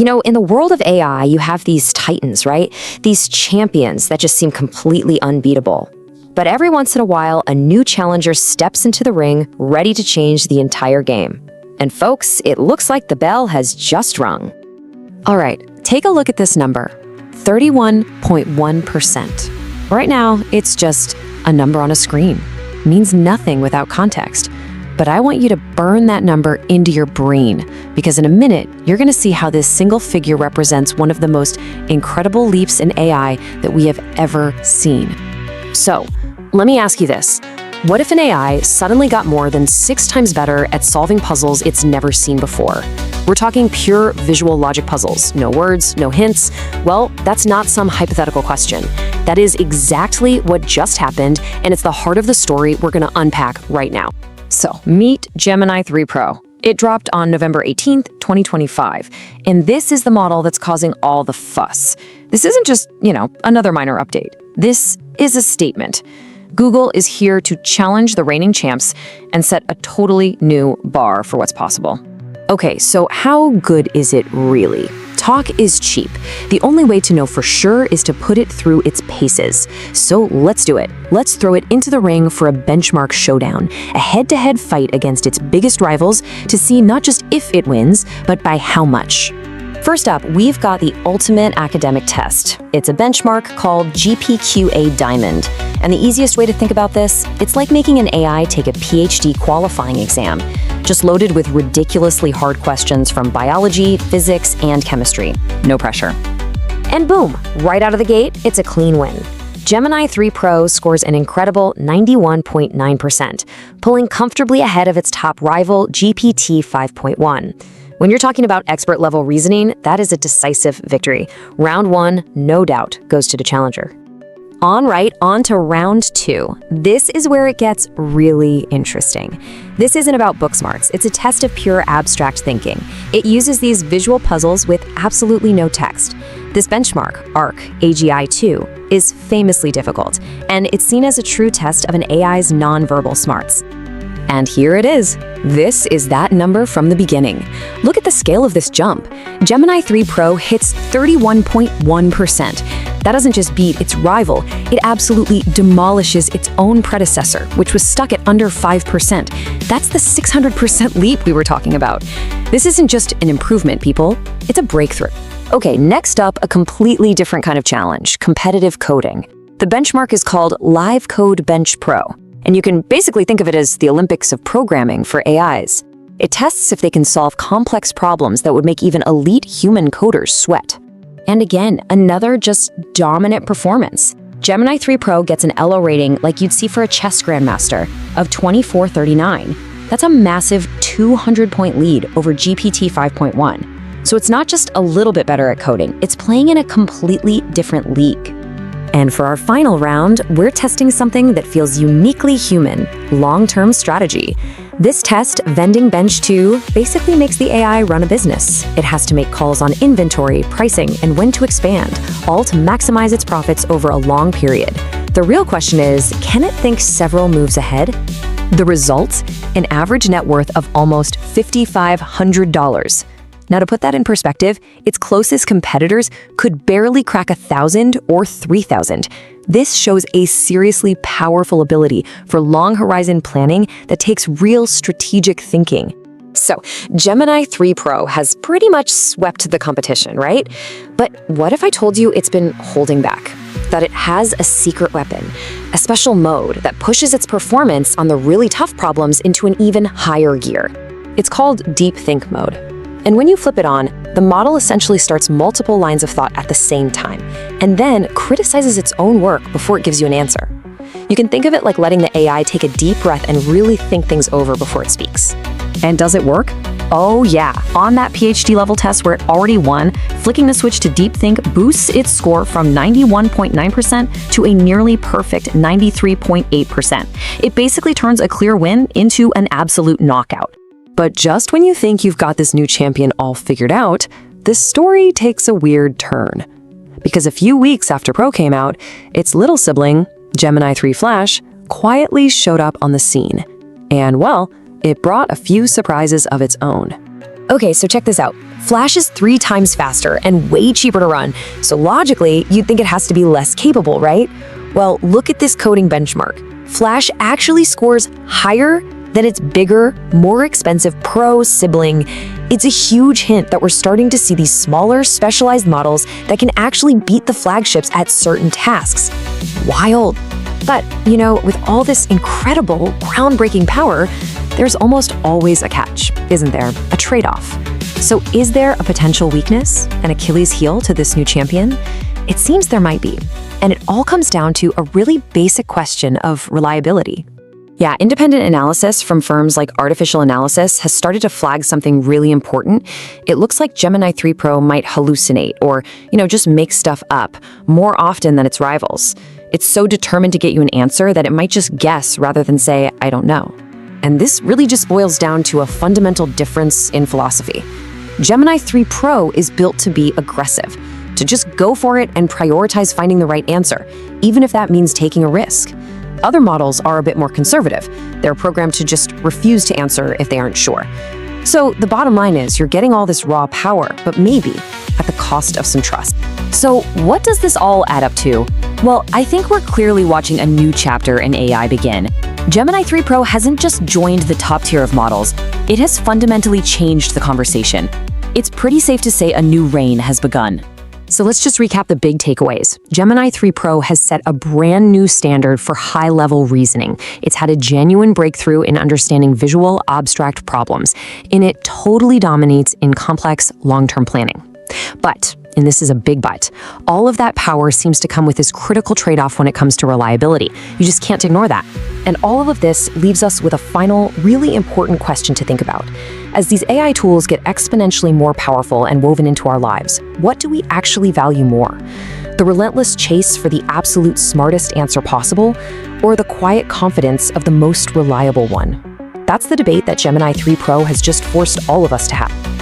In the world of AI, you have these titans, right? These champions that just seem completely unbeatable. But every once in a while, a new challenger steps into the ring, ready to change the entire game. And folks, it looks like the bell has just rung. All right, take a look at this number, 31.1%. Right now, it's just a number on a screen. It means nothing without context. But I want you to burn that number into your brain, because in a minute, you're going to see how this single figure represents one of the most incredible leaps in AI that we have ever seen. So, let me ask you this. What if an AI suddenly got more than 6 times better at solving puzzles it's never seen before? We're talking pure visual logic puzzles, no words, no hints. Well, that's not some hypothetical question. That is exactly what just happened, and it's the heart of the story we're going to unpack right now. So, meet Gemini 3 Pro. It dropped on November 18th, 2025, and this is the model that's causing all the fuss. This isn't just, another minor update. This is a statement. Google is here to challenge the reigning champs and set a totally new bar for what's possible. Okay, so how good is it really? Talk is cheap. The only way to know for sure is to put it through its paces. So let's do it. Let's throw it into the ring for a benchmark showdown, a head-to-head fight against its biggest rivals to see not just if it wins, but by how much. First up, we've got the ultimate academic test. It's a benchmark called GPQA Diamond. And the easiest way to think about this, it's like making an AI take a PhD qualifying exam, just loaded with ridiculously hard questions from biology, physics, and chemistry. No pressure. And boom, right out of the gate, it's a clean win. Gemini 3 Pro scores an incredible 91.9%, pulling comfortably ahead of its top rival, GPT 5.1. When you're talking about expert-level reasoning, that is a decisive victory. Round 1, no doubt, goes to the challenger. On to round 2. This is where it gets really interesting. This isn't about book smarts. It's a test of pure abstract thinking. It uses these visual puzzles with absolutely no text. This benchmark, AGI-2, is famously difficult, and it's seen as a true test of an AI's nonverbal smarts. And here it is. This is that number from the beginning. Look at the scale of this jump. Gemini 3 Pro hits 31.1%. That doesn't just beat its rival, it absolutely demolishes its own predecessor, which was stuck at under 5%. That's the 600% leap we were talking about. This isn't just an improvement, people. It's a breakthrough. Okay, next up, a completely different kind of challenge, competitive coding. The benchmark is called Live Code Bench Pro. And you can basically think of it as the Olympics of programming for AIs. It tests if they can solve complex problems that would make even elite human coders sweat. And again, another just dominant performance. Gemini 3 Pro gets an Elo rating like you'd see for a chess grandmaster of 2439. That's a massive 200-point lead over GPT 5.1. So it's not just a little bit better at coding, it's playing in a completely different league. And for our final round, we're testing something that feels uniquely human, long-term strategy. This test, Vending Bench 2, basically makes the AI run a business. It has to make calls on inventory, pricing, and when to expand, all to maximize its profits over a long period. The real question is, can it think several moves ahead? The result? An average net worth of almost $5,500. Now, to put that in perspective, its closest competitors could barely crack 1,000 or 3,000. This shows a seriously powerful ability for long-horizon planning that takes real strategic thinking. So, Gemini 3 Pro has pretty much swept the competition, right? But what if I told you it's been holding back? That it has a secret weapon, a special mode that pushes its performance on the really tough problems into an even higher gear. It's called Deep Think mode. And when you flip it on, the model essentially starts multiple lines of thought at the same time, and then criticizes its own work before it gives you an answer. You can think of it like letting the AI take a deep breath and really think things over before it speaks. And does it work? Oh yeah, on that PhD level test where it already won, flicking the switch to Deep Think boosts its score from 91.9% to a nearly perfect 93.8%. It basically turns a clear win into an absolute knockout. But just when you think you've got this new champion all figured out, this story takes a weird turn. Because a few weeks after Pro came out, its little sibling, Gemini 3 Flash, quietly showed up on the scene. And well, it brought a few surprises of its own. Okay, so check this out. Flash is 3 times faster and way cheaper to run, so logically, you'd think it has to be less capable, right? Well, look at this coding benchmark. Flash actually scores higher than its bigger, more expensive Pro sibling. It's a huge hint that we're starting to see these smaller, specialized models that can actually beat the flagships at certain tasks. Wild. But, with all this incredible, groundbreaking power, there's almost always a catch, isn't there? A trade-off. So is there a potential weakness, an Achilles heel to this new champion? It seems there might be. And it all comes down to a really basic question of reliability. Yeah, independent analysis from firms like Artificial Analysis has started to flag something really important. It looks like Gemini 3 Pro might hallucinate or, just make stuff up more often than its rivals. It's so determined to get you an answer that it might just guess rather than say, I don't know. And this really just boils down to a fundamental difference in philosophy. Gemini 3 Pro is built to be aggressive, to just go for it and prioritize finding the right answer, even if that means taking a risk. Other models are a bit more conservative. They're programmed to just refuse to answer if they aren't sure. So the bottom line is you're getting all this raw power, but maybe at the cost of some trust. So what does this all add up to? Well, I think we're clearly watching a new chapter in AI begin. Gemini 3 Pro hasn't just joined the top tier of models, it has fundamentally changed the conversation. It's pretty safe to say a new reign has begun. So let's just recap the big takeaways. Gemini 3 Pro has set a brand new standard for high-level reasoning. It's had a genuine breakthrough in understanding visual, abstract problems, and it totally dominates in complex, long-term planning. But, and this is a big but, all of that power seems to come with this critical trade-off when it comes to reliability. You just can't ignore that. And all of this leaves us with a final, really important question to think about. As these AI tools get exponentially more powerful and woven into our lives, what do we actually value more? The relentless chase for the absolute smartest answer possible, or the quiet confidence of the most reliable one? That's the debate that Gemini 3 Pro has just forced all of us to have.